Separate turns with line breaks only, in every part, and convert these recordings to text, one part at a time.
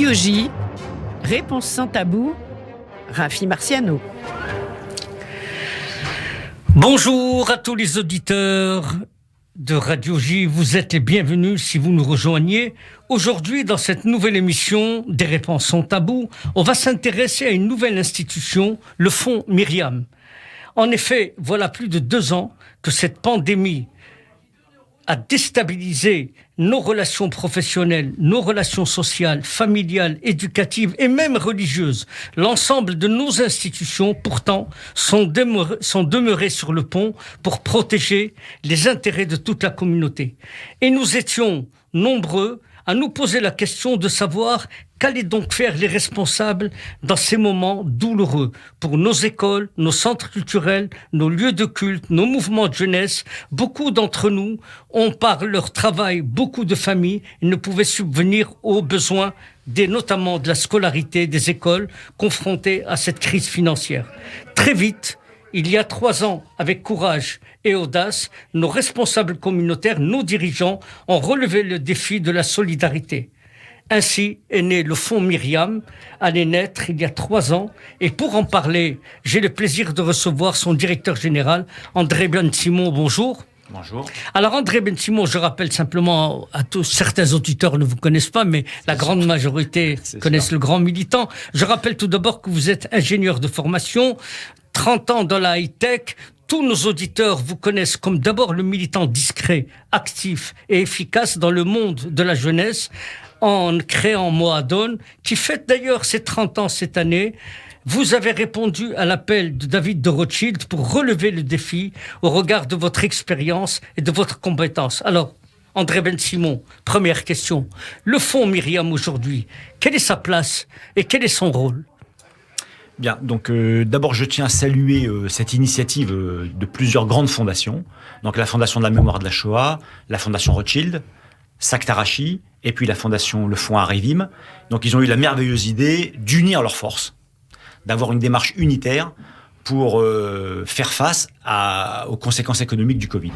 Radio J, réponse sans tabou, Rafi Marciano.
Bonjour à tous les auditeurs de Radio J, vous êtes les bienvenus si vous nous rejoignez. Aujourd'hui, dans cette nouvelle émission des réponses sans tabou, on va s'intéresser à une nouvelle institution, le Fonds Myriam. En effet, voilà plus de 2 ans que cette pandémie a déstabilisé nos relations professionnelles, nos relations sociales, familiales, éducatives et même religieuses. L'ensemble de nos institutions, pourtant, sont demeurées sur le pont pour protéger les intérêts de toute la communauté. Et nous étions nombreux à nous poser la question de savoir qu'allaient donc faire les responsables dans ces moments douloureux pour nos écoles, nos centres culturels, nos lieux de culte, nos mouvements de jeunesse. Beaucoup d'entre nous ont par leur travail beaucoup de familles et ne pouvaient subvenir aux besoins notamment de la scolarité des écoles confrontées à cette crise financière. Très vite, il y a 3 ans, avec courage et audace, nos responsables communautaires, nos dirigeants ont relevé le défi de la solidarité. Ainsi est né le Fonds Myriam, allait naître il y a 3 ans. Et pour en parler, j'ai le plaisir de recevoir son directeur général, André Ben-Simon. Bonjour.
Bonjour.
Alors André Ben-Simon, je rappelle simplement à tous, certains auditeurs ne vous connaissent pas, mais la grande majorité connaissent le grand militant. Je rappelle tout d'abord que vous êtes ingénieur de formation, 30 ans dans la high-tech. Tous nos auditeurs vous connaissent comme d'abord le militant discret, actif et efficace dans le monde de la jeunesse, en créant Moadone, qui fête d'ailleurs ses 30 ans cette année. Vous avez répondu à l'appel de David de Rothschild pour relever le défi au regard de votre expérience et de votre compétence. Alors, André Ben-Simon, première question. Le Fonds Myriam aujourd'hui, quelle est sa place et quel est son rôle ?
Bien, donc d'abord je tiens à saluer cette initiative de plusieurs grandes fondations. Donc la Fondation de la mémoire de la Shoah, la Fondation Rothschild, Saktarachi, et puis la Fondation Le Fonds Arevim. Donc ils ont eu la merveilleuse idée d'unir leurs forces, d'avoir une démarche unitaire pour faire face aux conséquences économiques du Covid.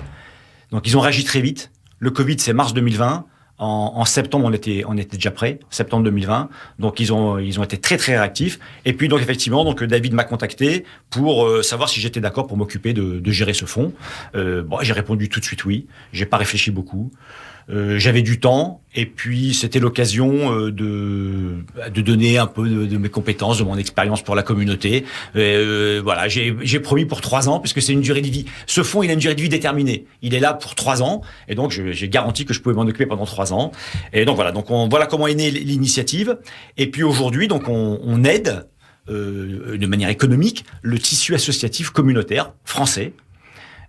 Donc ils ont réagi très vite. Le Covid, c'est mars 2020. En septembre, on était déjà prêts, septembre 2020. Donc ils ont été très très réactifs. Et puis donc effectivement, David m'a contacté pour savoir si j'étais d'accord pour m'occuper de gérer ce fonds. J'ai répondu tout de suite oui. J'ai pas réfléchi beaucoup. J'avais du temps et puis c'était l'occasion de donner un peu de mes compétences, de mon expérience pour la communauté. Voilà, j'ai promis pour 3 ans puisque c'est une durée de vie. Ce fonds, il a une durée de vie déterminée. Il est là pour 3 ans et donc j'ai garanti que je pouvais m'en occuper pendant 3 ans. Et donc voilà, voilà comment est née l'initiative. Et puis aujourd'hui, on aide de manière économique le tissu associatif communautaire français.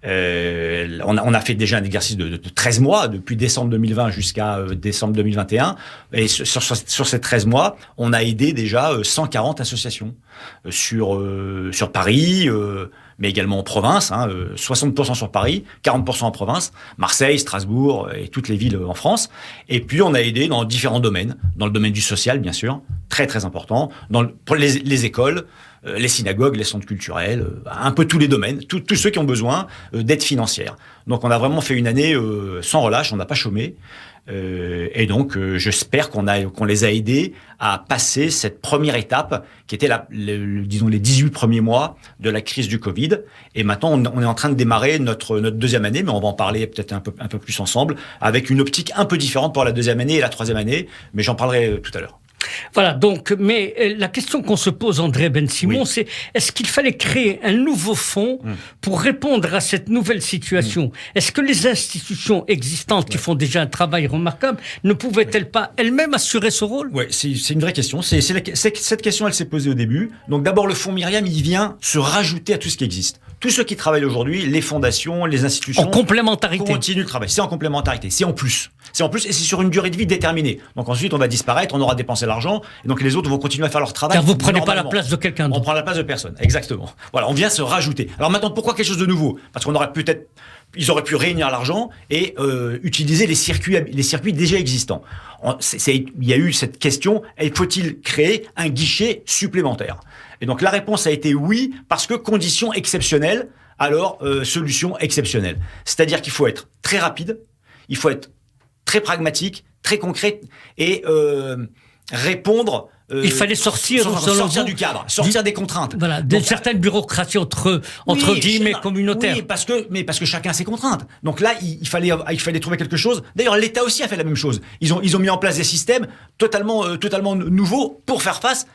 On a fait déjà un exercice de 13 mois, depuis décembre 2020 jusqu'à décembre 2021. Et sur ces 13 mois, on a aidé déjà 140 associations sur Paris, mais également en province, 60% sur Paris, 40% en province, Marseille, Strasbourg et toutes les villes en France. Et puis on a aidé dans différents domaines, dans le domaine du social bien sûr, très très important, pour les écoles, les synagogues, les centres culturels, un peu tous les domaines, tous ceux qui ont besoin d'aide financière. Donc on a vraiment fait une année sans relâche, on n'a pas chômé. Et donc j'espère qu'on les a aidés à passer cette première étape qui était disons les 18 premiers mois de la crise du Covid. Et maintenant on est en train de démarrer notre deuxième année, mais on va en parler peut-être un peu plus ensemble, avec une optique un peu différente pour la deuxième année et la troisième année, mais j'en parlerai tout à l'heure.
Voilà, donc, mais la question qu'on se pose, André Ben-Simon, oui, c'est est-ce qu'il fallait créer un nouveau fonds pour répondre à cette nouvelle situation ? Est-ce que les institutions existantes qui font déjà un travail remarquable ne pouvaient-elles pas elles-mêmes assurer ce rôle ?
Oui, c'est une vraie question. Cette question, elle s'est posée au début. Donc d'abord, le Fonds Myriam, il vient se rajouter à tout ce qui existe. Tous ceux qui travaillent aujourd'hui, les fondations, les institutions...
En complémentarité.
Continuent le travail. C'est en complémentarité. C'est en plus. C'est en plus et c'est sur une durée de vie déterminée. Donc ensuite, on va disparaître, on aura dépensé l'argent et donc les autres vont continuer à faire leur travail.
Car vous ne prenez pas la place de quelqu'un d'autre.
On prend la place de personne. Exactement. Voilà, on vient se rajouter. Alors maintenant, pourquoi quelque chose de nouveau ? Parce qu'on aurait peut-être... Ils auraient pu réunir l'argent et utiliser les circuits déjà existants. Il y a eu cette question, faut-il créer un guichet supplémentaire ? Et donc la réponse a été oui, parce que conditions exceptionnelles, alors solution exceptionnelle. C'est-à-dire qu'il faut être très rapide, il faut être très pragmatique, très concret et répondre.
Il fallait sortir
du cadre, sortir des contraintes.
Voilà, d'une certaine bureaucratie entre guillemets communautaires.
Oui, parce que chacun a ses contraintes. Donc là, il fallait trouver quelque chose. D'ailleurs, l'État aussi a fait la même chose. Ils ont mis en place des systèmes totalement nouveaux pour faire face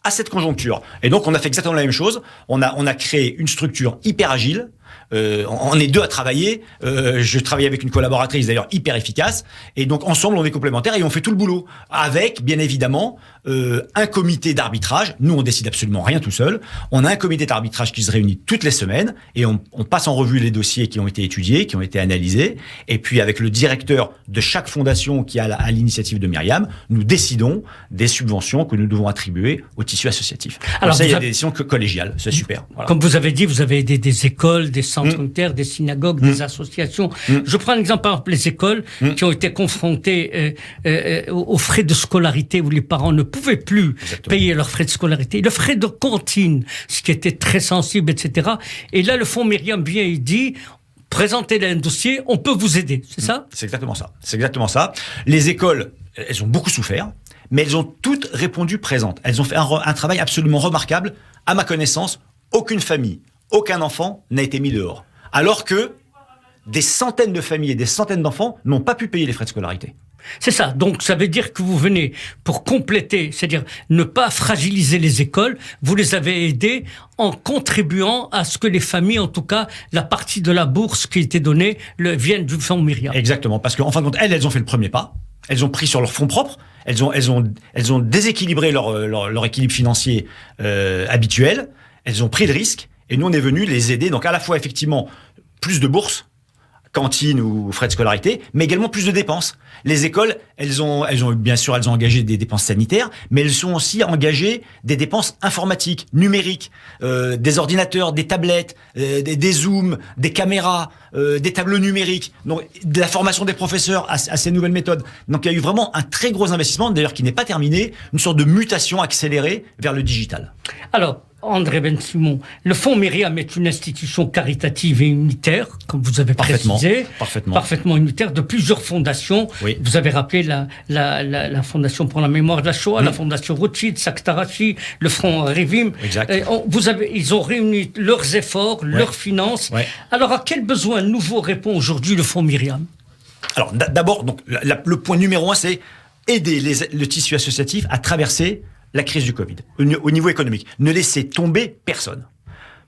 à cette conjoncture. Et donc, on a fait exactement la même chose. On a créé une structure hyper agile. On est deux à travailler. Je travaille avec une collaboratrice d'ailleurs hyper efficace. Et donc ensemble, on est complémentaires et on fait tout le boulot. Avec, bien évidemment, un comité d'arbitrage. Nous, on décide absolument rien tout seul. On a un comité d'arbitrage qui se réunit toutes les semaines et on passe en revue les dossiers qui ont été étudiés, qui ont été analysés. Et puis avec le directeur de chaque fondation qui est à l'initiative de Myriam, nous décidons des subventions que nous devons attribuer au tissu associatif. Alors ça, il y a des décisions collégiales. C'est super. Voilà.
Comme vous avez dit, vous avez aidé des écoles, des centres unitaires, des synagogues, des associations. Je prends un exemple, par exemple, les écoles qui ont été confrontées aux frais de scolarité où les parents ne pouvaient plus payer leurs frais de scolarité, le frais de cantine, ce qui était très sensible, etc. Et là, le fonds Myriam vient et dit, présentez un dossier, on peut vous aider, c'est ça ?
C'est exactement ça. C'est exactement ça. Les écoles, elles ont beaucoup souffert, mais elles ont toutes répondu présentes. Elles ont fait un travail absolument remarquable. À ma connaissance, aucune famille, aucun enfant n'a été mis dehors. Alors que des centaines de familles et des centaines d'enfants n'ont pas pu payer les frais de scolarité.
C'est ça. Donc, ça veut dire que vous venez pour compléter, c'est-à-dire ne pas fragiliser les écoles. Vous les avez aidées en contribuant à ce que les familles, en tout cas, la partie de la bourse qui était donnée, vienne du fonds Myriam.
Exactement. Parce qu'en fin de compte, elles ont fait le premier pas. Elles ont pris sur leurs fonds propres. Elles ont déséquilibré leur équilibre financier habituel. Elles ont pris le risque. Et nous, on est venus les aider. Donc, à la fois, effectivement, plus de bourses, cantine ou frais de scolarité, mais également plus de dépenses. Les écoles, elles ont bien sûr, elles ont engagé des dépenses sanitaires, mais elles ont aussi engagé des dépenses informatiques, numériques, des ordinateurs, des tablettes, des zooms, des caméras, des tableaux numériques, donc de la formation des professeurs à ces nouvelles méthodes. Donc il y a eu vraiment un très gros investissement, d'ailleurs qui n'est pas terminé, une sorte de mutation accélérée vers le digital.
Alors, André Ben-Simon, le fonds Myriam est une institution caritative et unitaire, comme vous avez précisé. Parfaitement unitaire, de plusieurs fondations. Oui. Vous avez rappelé la Fondation pour la mémoire de la Shoah, la Fondation Rothschild, Saktarachi, le Front Revim.
Exact.
Ils ont réuni leurs efforts, leurs finances. Ouais. Alors, à quel besoin nouveau répond aujourd'hui le fonds Myriam ?
Alors, d'abord, donc, le point numéro 1, c'est aider le tissu associatif à traverser la crise du Covid, au niveau économique. Ne laisser tomber personne.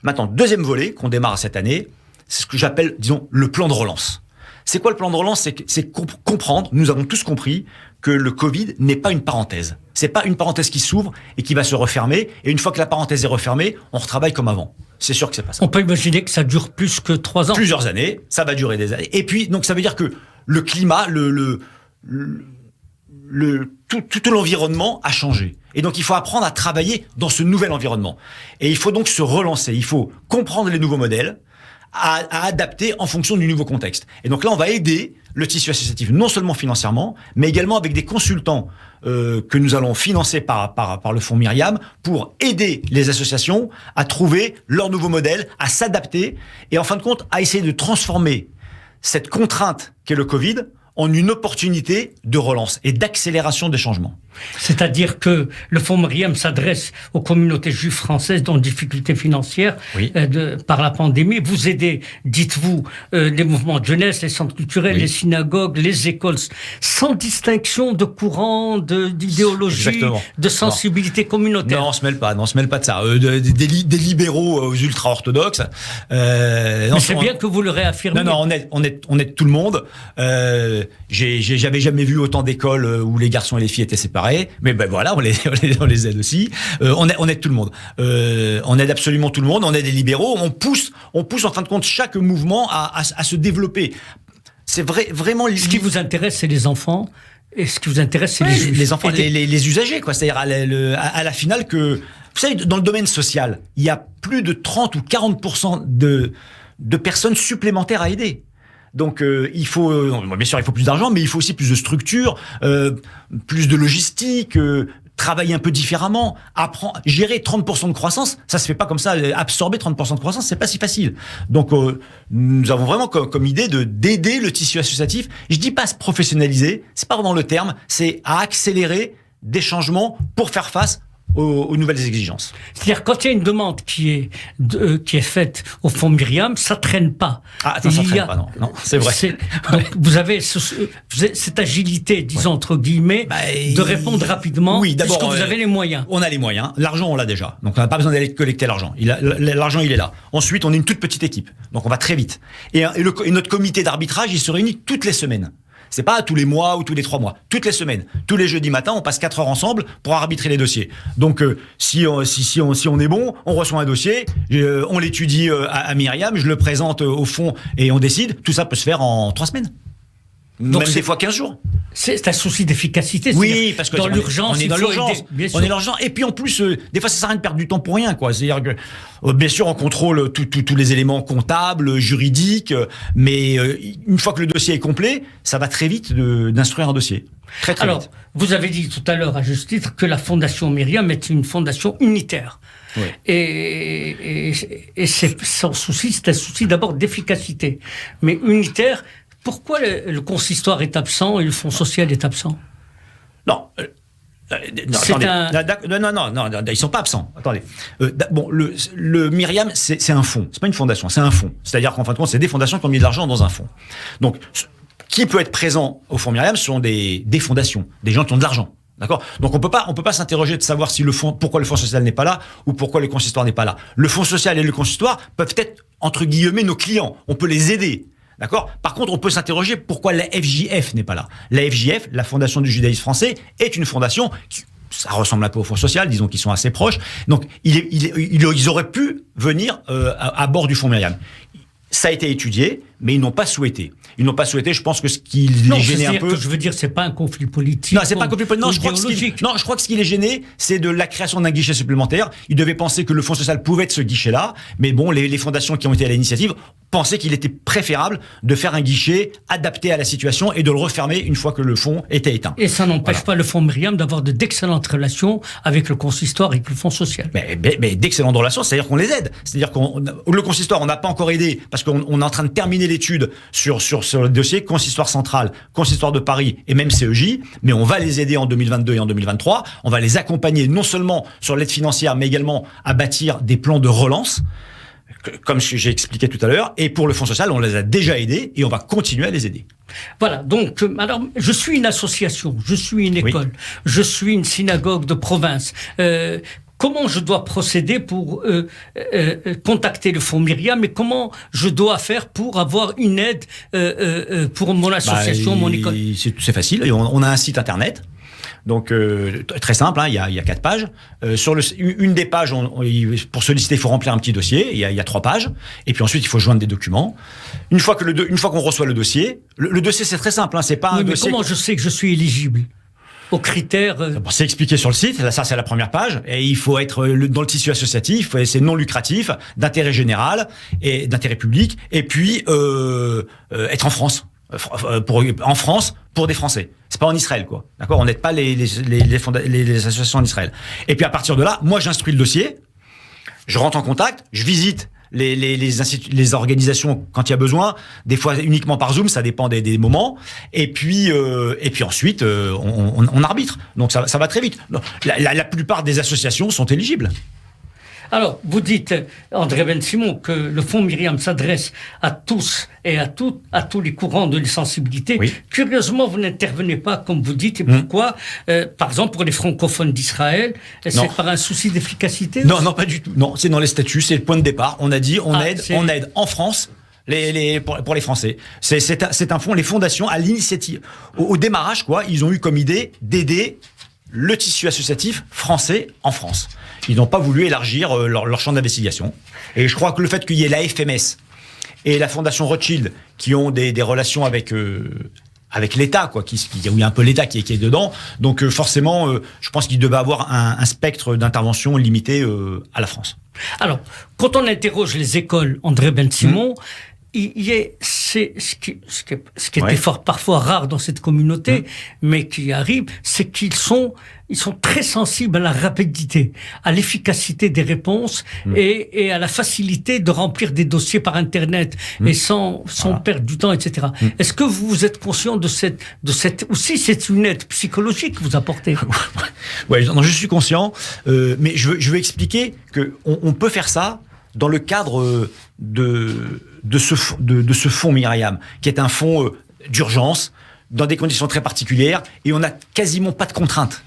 Maintenant, deuxième volet qu'on démarre cette année, c'est ce que j'appelle, disons, le plan de relance. C'est quoi le plan de relance ? C'est comprendre, nous avons tous compris, que le Covid n'est pas une parenthèse. C'est pas une parenthèse qui s'ouvre et qui va se refermer, et une fois que la parenthèse est refermée, on retravaille comme avant. C'est sûr que c'est pas ça.
On peut imaginer que ça dure plus que 3 ans.
Plusieurs années, ça va durer des années. Et puis, donc ça veut dire que le climat, tout l'environnement a changé. Et donc, il faut apprendre à travailler dans ce nouvel environnement. Et il faut donc se relancer. Il faut comprendre les nouveaux modèles, à adapter en fonction du nouveau contexte. Et donc là, on va aider le tissu associatif, non seulement financièrement, mais également avec des consultants que nous allons financer par le fonds Myriam pour aider les associations à trouver leur nouveau modèle, à s'adapter et en fin de compte, à essayer de transformer cette contrainte qu'est le Covid en une opportunité de relance et d'accélération des changements.
C'est-à-dire que le fonds Myriam s'adresse aux communautés juives françaises dans difficultés financières par la pandémie. Vous aidez, dites-vous, les mouvements de jeunesse, les centres culturels, les synagogues, les écoles, sans distinction de courant, d'idéologie, de sensibilité communautaire.
Non, on se mêle pas de ça. Des libéraux aux ultra-orthodoxes.
Mais c'est bien que vous le réaffirmez.
Non, on aide tout le monde. J'avais jamais vu autant d'écoles où les garçons et les filles étaient séparés. Mais ben voilà, on les aide aussi. On aide tout le monde. On aide absolument tout le monde. On aide les libéraux. On pousse en fin de compte chaque mouvement à se développer. C'est vraiment.
Ce qui vous intéresse, c'est les enfants. Et ce qui vous intéresse, c'est les
enfants, les usagers, quoi. C'est-à-dire à la finale que, vous savez, dans le domaine social, il y a plus de 30 ou 40% de personnes supplémentaires à aider. Donc il faut bien sûr il faut plus d'argent, mais il faut aussi plus de structure, plus de logistique, travailler un peu différemment, gérer 30% de croissance, ça se fait pas comme ça. Absorber 30% de croissance, c'est pas si facile. Donc nous avons vraiment comme idée d'aider le tissu associatif. Je dis pas se professionnaliser, c'est pas vraiment le terme, c'est à accélérer des changements pour faire face aux nouvelles exigences.
C'est-à-dire, quand il y a une demande qui est faite au fonds Myriam, ça traîne pas.
Ah, attends, ça traîne pas, non, c'est vrai.
Donc, vous avez cette agilité, disons, entre guillemets, de répondre rapidement,
oui, d'abord,
puisque vous avez les moyens.
On a les moyens. L'argent, on l'a déjà. Donc, on n'a pas besoin d'aller collecter l'argent. L'argent, il est là. Ensuite, on est une toute petite équipe. Donc, on va très vite. Et notre comité d'arbitrage, il se réunit toutes les semaines. C'est pas tous les mois ou tous les 3 mois, toutes les semaines. Tous les jeudis matins, on passe 4 heures ensemble pour arbitrer les dossiers. Donc, si on est bon, on reçoit un dossier, on l'étudie à Myriam, je le présente au fond et on décide. Tout ça peut se faire en 3 semaines. Donc même des fois 15 jours.
C'est un souci d'efficacité.
Oui, parce que
dans l'urgence,
on est dans l'urgence. On est dans l'urgence. Et puis en plus, des fois, ça sert à rien de perdre du temps pour rien, quoi. C'est-à-dire que, bien sûr, on contrôle tous les éléments comptables, juridiques, mais une fois que le dossier est complet, ça va très vite d'instruire un dossier. Très vite.
Alors, vous avez dit tout à l'heure, à juste titre, que la Fondation Myriam est une fondation unitaire. Oui. Et c'est son souci, c'est un souci d'abord d'efficacité. Mais unitaire. Pourquoi le consistoire est absent et le fonds social est absent?
Non. Non, ils sont pas absents. Attendez. Bon, le Myriam, c'est un fonds. C'est pas une fondation, c'est un fonds. C'est-à-dire qu'en fin de compte, c'est des fondations qui ont mis de l'argent dans un fonds. Donc, qui peut être présent au fonds Myriam, ce sont des fondations, des gens qui ont de l'argent. D'accord? Donc on peut pas s'interroger de savoir si pourquoi le fonds social n'est pas là ou pourquoi le consistoire n'est pas là. Le fonds social et le consistoire peuvent être, entre guillemets, nos clients. On peut les aider. D'accord? Par contre, on peut s'interroger pourquoi la FJF n'est pas là. La FJF, la Fondation du judaïsme français, est une fondation qui, ça ressemble un peu au Fonds social, disons qu'ils sont assez proches. Donc, ils auraient pu venir à bord du fonds Myriam. Ça a été étudié, mais ils n'ont pas souhaité. Ils n'ont pas souhaité, je pense que ce qui les gênait un peu...
Que je veux dire, c'est pas un conflit politique.
Non, c'est pas un conflit politique. Je crois que ce qui les gênait, c'est de la création d'un guichet supplémentaire. Ils devaient penser que le Fonds social pouvait être ce guichet-là, mais bon, les fondations qui ont été à l'initiative pensaient qu'il était préférable de faire un guichet adapté à la situation et de le refermer une fois que le fonds était éteint.
Et ça n'empêche pas le fonds Myriam d'avoir d'excellentes relations avec le consistoire et le fonds social.
Mais d'excellentes relations, c'est-à-dire qu'on les aide. C'est-à-dire le consistoire, on n'a pas encore aidé parce qu'on est en train de terminer l'étude sur le dossier consistoire central, consistoire de Paris et même CEJ, mais on va les aider en 2022 et en 2023. On va les accompagner non seulement sur l'aide financière, mais également à bâtir des plans de relance, comme j'ai expliqué tout à l'heure. Et pour le Fonds social, on les a déjà aidés et on va continuer à les aider.
Voilà, donc, alors, je suis une association, je suis une école, je suis une synagogue de province. Comment je dois procéder pour contacter le fonds Myriam et comment je dois faire pour avoir une aide pour mon association, mon école?
C'est facile, on a un site internet. Donc très simple, il y a 4 pages. Sur une des pages, pour solliciter, il faut remplir un petit dossier. Il y a 3 pages. Et puis ensuite, il faut joindre des documents. Une fois qu'on reçoit le dossier, le dossier c'est très simple. C'est pas un dossier.
Comment je sais que je suis éligible aux critères?
C'est expliqué sur le site. Là, ça c'est la première page. Et il faut être dans le tissu associatif. C'est non lucratif, d'intérêt général et d'intérêt public. Et puis être en France. En France pour des Français. C'est pas en Israël, quoi. D'accord? On n'aide pas les associations en Israël. Et puis à partir de là, moi j'instruis le dossier, je rentre en contact, je visite les organisations quand il y a besoin, des fois uniquement par Zoom, ça dépend des moments. Et puis ensuite on arbitre. Donc ça va très vite. La plupart des associations sont éligibles.
Alors, vous dites, André Ben-Simon, que le fonds Myriam s'adresse à tous et à tous les courants de sensibilité. Oui. Curieusement, vous n'intervenez pas, comme vous dites, et pourquoi par exemple, pour les francophones d'Israël, c'est par un souci d'efficacité?
Non, pas du tout. Non, c'est dans les statuts, c'est le point de départ. On a dit, on aide en France pour les Français. C'est un fonds, les fondations, à l'initiative, au démarrage, quoi, ils ont eu comme idée d'aider le tissu associatif français en France. Ils n'ont pas voulu élargir leur champ d'investigation. Et je crois que le fait qu'il y ait la FMS et la Fondation Rothschild qui ont des relations avec l'État, quoi, il y a un peu l'État qui est dedans. Donc forcément, je pense qu'il devait avoir un spectre d'intervention limité à la France.
Alors, quand on interroge les écoles, André Ben-Simon, c'est ce qui était parfois rare dans cette communauté, mais qui arrive, c'est qu'ils sont très sensibles à la rapidité, à l'efficacité des réponses et à la facilité de remplir des dossiers par Internet et sans perdre du temps, etc. Est-ce que vous êtes conscient de cette aussi c'est une aide psychologique que vous apportez?
Ouais, non, je suis conscient, mais je veux expliquer que on peut faire ça dans le cadre de ce fonds Myriam, qui est un fonds d'urgence, dans des conditions très particulières, et on n'a quasiment pas de contraintes.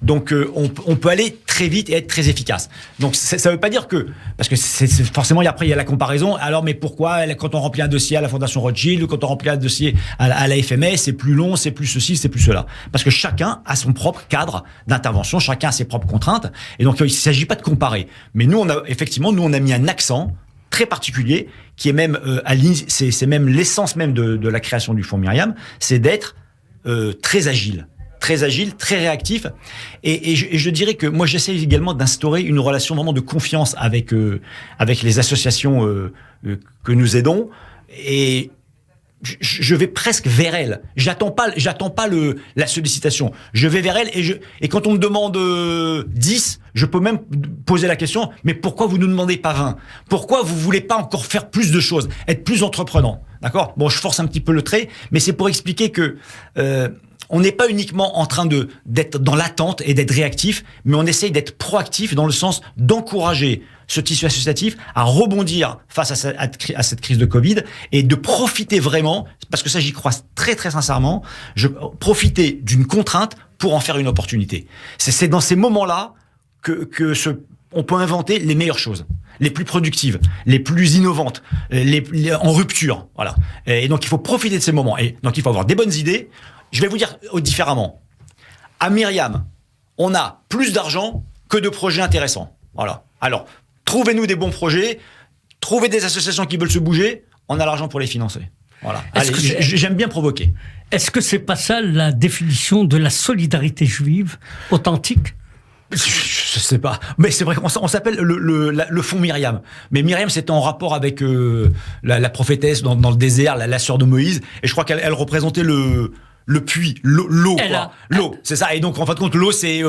Donc on peut aller très vite et être très efficace. Donc ça ne veut pas dire que... Parce que forcément, après, il y a la comparaison. Alors, mais pourquoi, quand on remplit un dossier à la Fondation Rothschild, ou quand on remplit un dossier à la FMS, c'est plus long, c'est plus ceci, c'est plus cela? Parce que chacun a son propre cadre d'intervention, chacun a ses propres contraintes, et donc il ne s'agit pas de comparer. Mais nous, on a mis un accent très particulier, qui est même c'est même l'essence même de la création du fonds Myriam, c'est d'être très agile, très réactif, et je dirais que moi j'essaie également d'instaurer une relation vraiment de confiance avec les associations que nous aidons, et je vais presque vers elles. J'attends pas la sollicitation. Je vais vers elles, et quand on me demande 10, je peux même poser la question, mais pourquoi vous ne nous demandez pas 20? Pourquoi vous voulez pas encore faire plus de choses, être plus entreprenant? D'accord? Bon, je force un petit peu le trait, mais c'est pour expliquer que on n'est pas uniquement en train d'être dans l'attente et d'être réactif, mais on essaye d'être proactif dans le sens d'encourager ce tissu associatif à rebondir face à cette crise de Covid, et de profiter vraiment, parce que ça j'y crois très très sincèrement, profiter d'une contrainte pour en faire une opportunité. C'est dans ces moments-là on peut inventer les meilleures choses, les plus productives, les plus innovantes, en rupture. Voilà. Et donc il faut profiter de ces moments. Et donc il faut avoir des bonnes idées. Je vais vous dire différemment. À Myriam, on a plus d'argent que de projets intéressants. Voilà. Alors, trouvez-nous des bons projets, trouvez des associations qui veulent se bouger, on a l'argent pour les financer. Voilà. Allez, j'aime bien provoquer.
Est-ce que c'est pas ça la définition de la solidarité juive authentique?
Je sais pas, mais c'est vrai qu'on s'appelle le fonds Myriam. Mais Myriam, c'était en rapport avec la prophétesse dans le désert, la sœur de Moïse, et je crois qu'elle représentait le puits, l'eau, quoi. L'eau, c'est ça. Et donc, en fin de compte, l'eau, c'est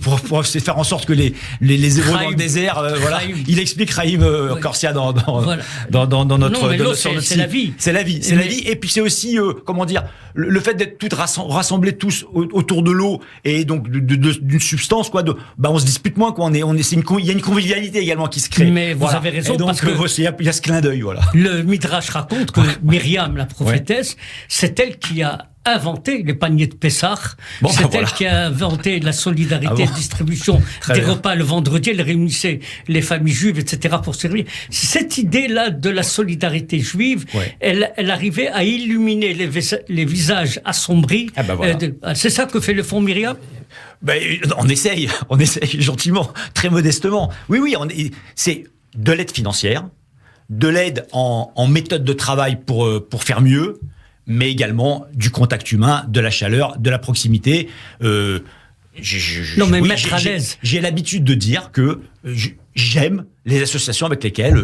pour faire en sorte que les Hébreux dans le désert, voilà. Il explique Raïm Corsia dans notre
site. C'est la vie.
C'est la vie. Et puis, c'est aussi, comment dire, le fait d'être rassemblés tous autour de l'eau, et donc d'une substance, quoi. On se dispute moins, quoi. Il y a une convivialité également qui se crée.
Mais vous avez raison,
parce que il y a ce clin d'œil, voilà.
Le Midrash raconte que Myriam, la prophétesse, c'est elle qui a inventé les paniers de Pessah. C'est elle qui a inventé la solidarité, la distribution des repas le vendredi. Elle réunissait les familles juives, etc. pour servir. Cette idée-là de la solidarité juive, elle arrivait à illuminer les visages assombris. C'est ça que fait le fonds Myriam?
On essaye gentiment, très modestement. Oui, c'est de l'aide financière, de l'aide en méthode de travail pour faire mieux, mais également du contact humain, de la chaleur, de la proximité.
Mettre à l'aise.
J'ai l'habitude de dire que j'aime les associations avec lesquelles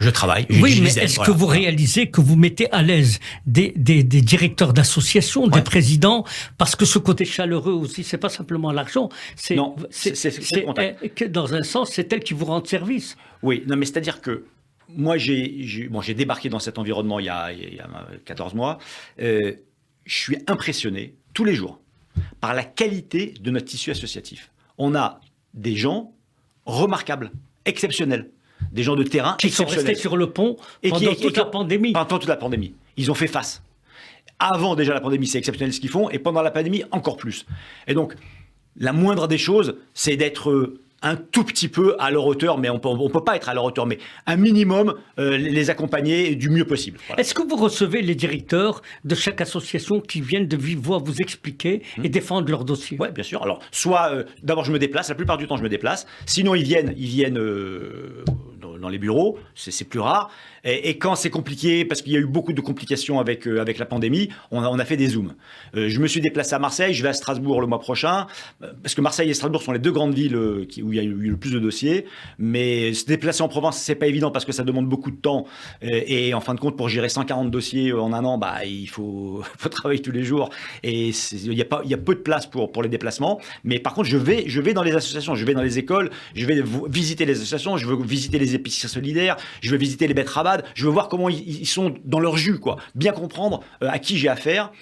je travaille.
Oui, mais est-ce que vous réalisez que vous mettez à l'aise des directeurs d'associations, des présidents, parce que ce côté chaleureux aussi, c'est pas simplement l'argent, c'est que dans un sens, c'est elle qui vous rend service.
Oui, non, mais c'est-à-dire que moi, j'ai débarqué dans cet environnement il y a 14 mois. Je suis impressionné tous les jours par la qualité de notre tissu associatif. On a des gens remarquables, exceptionnels, des gens de terrain
qui sont restés sur le pont pendant toute la pandémie.
Pendant toute la pandémie. Ils ont fait face. Avant déjà la pandémie, c'est exceptionnel ce qu'ils font, et pendant la pandémie, encore plus. Et donc, la moindre des choses, c'est d'être un tout petit peu à leur hauteur, mais on peut pas être à leur hauteur, mais un minimum les accompagner du mieux possible. Voilà.
Est-ce que vous recevez les directeurs de chaque association qui viennent de vive voix vous expliquer et défendre leur dossier?
Oui, bien sûr. Alors, soit d'abord je me déplace, la plupart du temps je me déplace. Sinon ils viennent dans les bureaux, c'est plus rare. Et quand c'est compliqué, parce qu'il y a eu beaucoup de complications avec la pandémie, on a fait des Zooms. Je me suis déplacé à Marseille, je vais à Strasbourg le mois prochain, parce que Marseille et Strasbourg sont les 2 grandes villes où il y a eu le plus de dossiers. Mais se déplacer en province, c'est pas évident parce que ça demande beaucoup de temps. Et en fin de compte, pour gérer 140 dossiers en un an, il faut travailler tous les jours. Et il y a peu de place pour les déplacements. Mais par contre, je vais dans les associations, je vais dans les écoles, je vais visiter les associations, je veux visiter les épiceries solidaires, je veux visiter les betteraves. Je veux voir comment ils sont dans leur jus, quoi. Bien comprendre à qui j'ai affaire,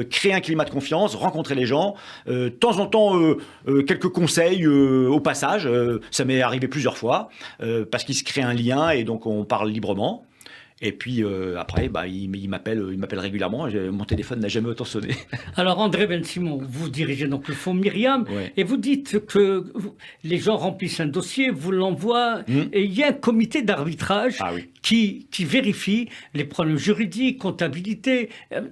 créer un climat de confiance, rencontrer les gens. De temps en temps, quelques conseils au passage. Ça m'est arrivé plusieurs fois parce qu'il se crée un lien et donc on parle librement. Et puis après, il m'appelle régulièrement. Mon téléphone n'a jamais autant sonné.
Alors André Ben-Simon, vous dirigez donc le fonds Myriam,
Ouais.
et vous dites que les gens remplissent un dossier, vous l'envoient, et il y a un comité d'arbitrage
Ah oui.
qui vérifie les problèmes juridiques, comptabilité,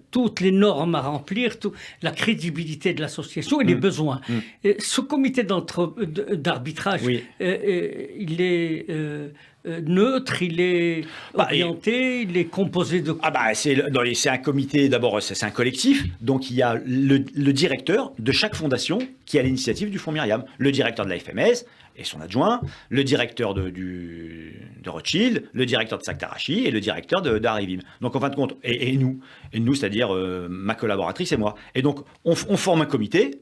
toutes les normes à remplir, la crédibilité de l'association et les besoins. Et ce comité d'arbitrage,
Oui.
il est neutre, il est orienté, il est composé de...
C'est un comité, d'abord, c'est un collectif. Donc, il y a le directeur de chaque fondation qui est à l'initiative du fonds Myriam. Le directeur de la FMS et son adjoint, le directeur de Rothschild, le directeur de Saktarashi et le directeur d'Arivim. Donc, en fin de compte, et nous, c'est-à-dire ma collaboratrice et moi. Et donc, on forme un comité.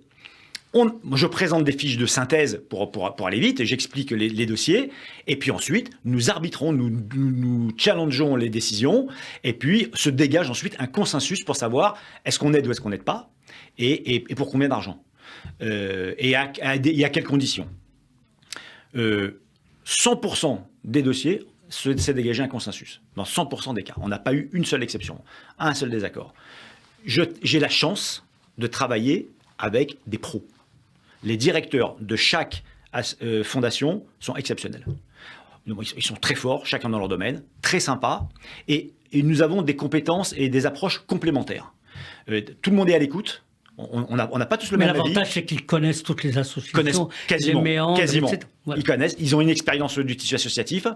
Je présente des fiches de synthèse pour aller vite et j'explique les dossiers. Et puis ensuite, nous arbitrons, nous challengeons les décisions. Et puis se dégage ensuite un consensus pour savoir est-ce qu'on aide ou est-ce qu'on n'aide pas et pour combien d'argent. Et à quelles conditions. 100% des dossiers, s'est dégagé un consensus. Dans 100% des cas. On n'a pas eu une seule exception, un seul désaccord. J'ai la chance de travailler avec des pros. Les directeurs de chaque fondation sont exceptionnels. Ils sont très forts, chacun dans leur domaine, très sympas, et nous avons des compétences et des approches complémentaires. Tout le monde est à l'écoute. On n'a pas tous le même avis.
Mais l'avantage, c'est qu'ils connaissent toutes les associations,
Connaissent quasiment,
les méandres,
quasiment.
etc. Voilà.
Ils connaissent, ils ont une expérience du tissu associatif,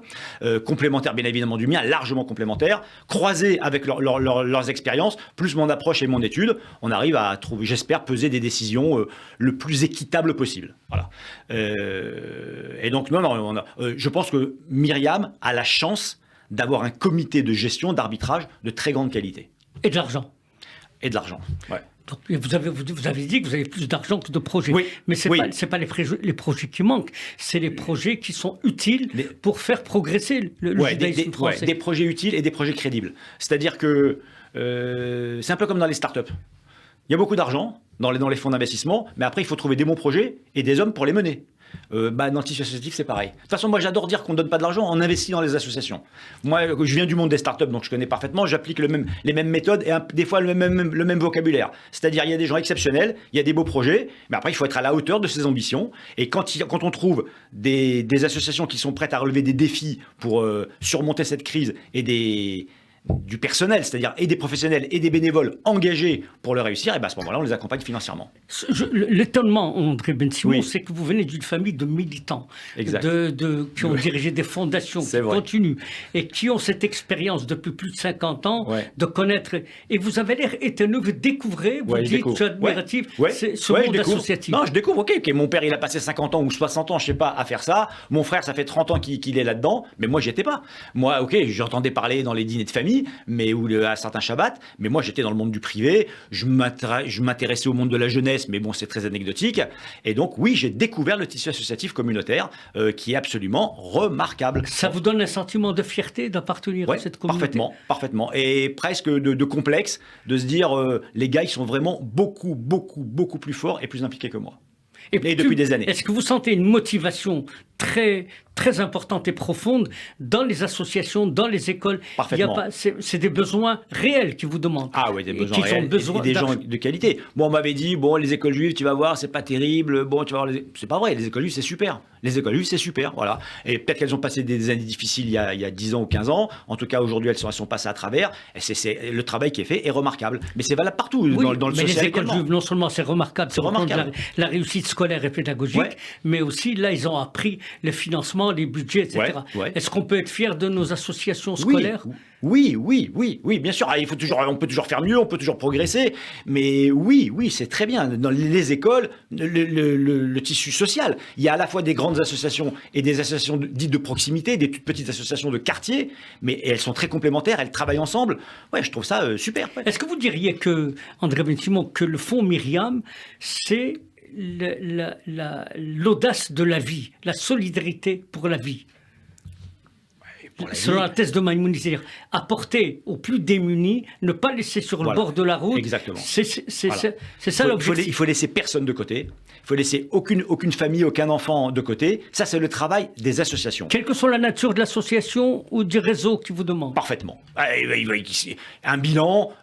complémentaire bien évidemment du mien, largement complémentaire, croisée avec leurs expériences, plus mon approche et mon étude, on arrive à trouver, j'espère, peser des décisions le plus équitable possible. Voilà. Et donc, je pense que Myriam a la chance d'avoir un comité de gestion, d'arbitrage de très grande qualité.
Et de l'argent.
Et de l'argent, ouais.
Donc, vous avez dit que vous avez plus d'argent que de projets.
Oui,
mais ce
oui.
n'est pas les projets qui manquent, c'est les projets qui sont utiles pour faire progresser le judaïsme français.
Des projets utiles et des projets crédibles. C'est-à-dire que c'est un peu comme dans les startups. Il y a beaucoup d'argent dans les fonds d'investissement, mais après, il faut trouver des bons projets et des hommes pour les mener. Dans le tissu associatif, c'est pareil. De toute façon, moi, j'adore dire qu'on ne donne pas de l'argent, on investit dans les associations. Moi, je viens du monde des startups, donc je connais parfaitement, j'applique les mêmes méthodes et des fois le même vocabulaire. C'est-à-dire, il y a des gens exceptionnels, il y a des beaux projets, mais après, il faut être à la hauteur de ses ambitions. Et quand on trouve des associations qui sont prêtes à relever des défis pour surmonter cette crise et du personnel, c'est-à-dire et des professionnels et des bénévoles engagés pour le réussir, et à ce moment-là, on les accompagne financièrement.
L'étonnement, André Ben-Simon,
Oui.
c'est que vous venez d'une famille de militants,
Exact.
qui ont dirigé des fondations, qui continuent, et qui ont cette expérience depuis plus de 50 ans de connaître. Et vous avez l'air étonné, vous découvrez, vous dites, je suis admiratif, c'est ce monde associatif.
Non, je découvre, ok, mon père, il a passé 50 ans ou 60 ans, je sais pas, à faire ça. Mon frère, ça fait 30 ans qu'il est là-dedans, mais moi, j'y étais pas. Moi, ok, j'entendais parler dans les dîners de famille, ou à certains Shabbats, mais moi j'étais dans le monde du privé, je m'intéressais au monde de la jeunesse, mais bon, c'est très anecdotique, et donc oui, j'ai découvert le tissu associatif communautaire qui est absolument remarquable.
Ça vous donne un sentiment de fierté d'appartenir à cette communauté?
Parfaitement, et presque de complexe, de se dire, les gars, ils sont vraiment beaucoup plus forts et plus impliqués que moi. Et depuis des années.
Est-ce que vous sentez une motivation très, très importante et profonde dans les associations, dans les écoles?
Parfaitement.
C'est des besoins réels qui vous demandent.
Ah oui, des besoins réels et des gens de qualité. Moi, on m'avait dit, les écoles juives, tu vas voir, c'est pas terrible. Tu vas voir, c'est pas vrai, les écoles juives, c'est super. Les écoles juives, c'est super, voilà. Et peut-être qu'elles ont passé des années difficiles il y a 10 ans ou 15 ans. En tout cas, aujourd'hui, elles sont passées à travers. Et le travail qui est fait est remarquable. Mais c'est valable partout, dans le social.
Mais les écoles
également.
juives, non seulement c'est remarquable, la réussite scolaire et pédagogique, mais aussi, là, ils ont appris le financement, financement, les budgets, etc.
Ouais.
Est-ce qu'on peut être fier de nos associations scolaires?
Oui, bien sûr. Ah, on peut toujours faire mieux, on peut toujours progresser, mais oui, c'est très bien. Dans les écoles, le tissu social, il y a à la fois des grandes associations et des associations dites de proximité, des toutes petites associations de quartier, mais elles sont très complémentaires, elles travaillent ensemble. Ouais, je trouve ça super. Ouais.
Est-ce que vous diriez que, André Ben-Simon, que le fonds Myriam, c'est l'audace de la vie, la solidarité pour la vie? Selon la thèse de Maïmouni, c'est-à-dire apporter aux plus démunis, ne pas laisser sur le bord de la route.
Exactement.
C'est ça l'objectif.
Il faut laisser personne de côté. Il faut laisser aucune famille, aucun enfant de côté. Ça, c'est le travail des associations.
Quelle que soit la nature de l'association ou du réseau qui vous demande.
Parfaitement. Un bilan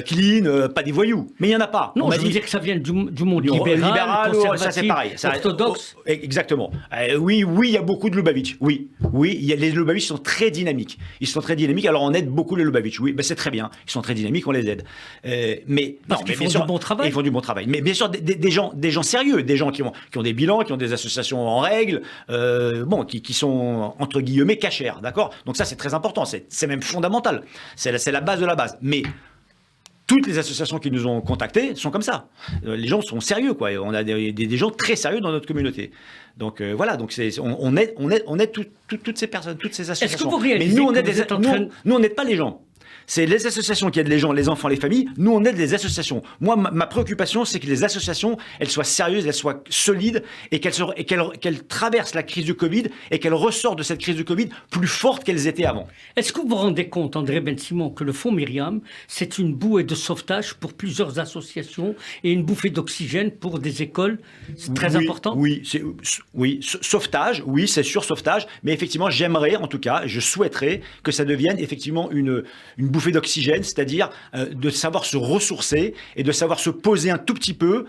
clean, pas des voyous. Mais il n'y en a pas.
Non, je veux dire que ça vient du monde libéral, conservatif,
ça c'est pareil.
orthodoxe.
Exactement. Oui, il y a beaucoup de Lubavitch. Oui, les Lubavitch sont très dynamiques. Ils sont très dynamiques. Alors on aide beaucoup les Lubavitch. Oui, c'est très bien. Ils sont très dynamiques, on les aide.
Parce qu'ils font du bon travail.
Ils font du bon travail. Mais bien sûr, des gens sérieux, des gens qui ont des bilans, qui ont des associations en règle, qui sont entre guillemets cachères, d'accord. Donc ça c'est très important. C'est même fondamental. C'est la base de la base. Mais toutes les associations qui nous ont contactés sont comme ça. Les gens sont sérieux, quoi. On a des gens très sérieux dans notre communauté. Donc voilà, on aide toutes ces personnes, toutes ces associations.
Est-ce que vous réalisez
nous on n'aide pas les gens. C'est les associations qui aident les gens, les enfants, les familles. Nous, on aide les associations. Moi, ma préoccupation, c'est que les associations, elles soient sérieuses, elles soient solides et qu'elles traversent la crise du Covid et qu'elles ressortent de cette crise du Covid plus fortes qu'elles étaient avant.
Est-ce que vous vous rendez compte, André Ben-Simon, que le fonds Myriam, c'est une bouée de sauvetage pour plusieurs associations et une bouffée d'oxygène pour des écoles? C'est très important?
Oui, sauvetage, oui, c'est sûr, sauvetage. Mais effectivement, j'aimerais, en tout cas, je souhaiterais que ça devienne effectivement une bouffée d'oxygène, c'est-à-dire de savoir se ressourcer et de savoir se poser un tout petit peu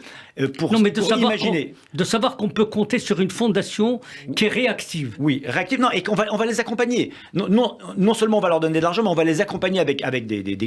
pour imaginer.
De savoir qu'on peut compter sur une fondation qui est réactive.
Oui, réactive, non, et qu'on va les accompagner. Non seulement on va leur donner de l'argent, mais on va les accompagner avec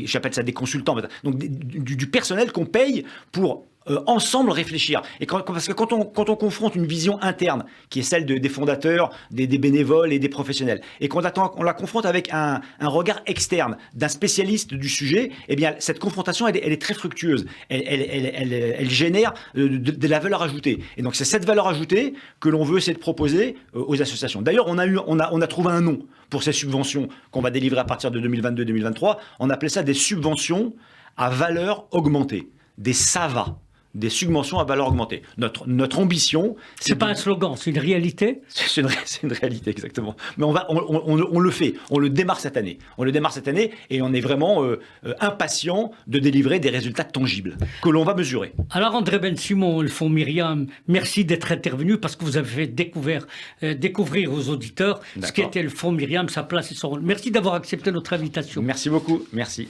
j'appelle ça des consultants, donc du personnel qu'on paye pour ensemble réfléchir. Et parce que quand on confronte une vision interne, qui est celle des fondateurs, des bénévoles et des professionnels, et qu'on la confronte avec un regard externe d'un spécialiste du sujet, eh bien cette confrontation elle est très fructueuse. Elle génère de la valeur ajoutée. Et donc c'est cette valeur ajoutée que l'on veut essayer de proposer aux associations. D'ailleurs, on a trouvé un nom pour ces subventions qu'on va délivrer à partir de 2022-2023. On appelait ça des subventions à valeur augmentée, des SAVA. Des subventions à valeur augmentée. Notre ambition...
C'est pas un slogan, c'est une réalité.
C'est une réalité, exactement. Mais on le fait, on le démarre cette année. Et on est vraiment impatient de délivrer des résultats tangibles que l'on va mesurer.
Alors André Ben-Simon, le fonds Myriam, merci d'être intervenu parce que vous avez fait découvrir aux auditeurs ce qu'était le fonds Myriam, sa place et son rôle. Merci d'avoir accepté notre invitation.
Merci beaucoup, merci.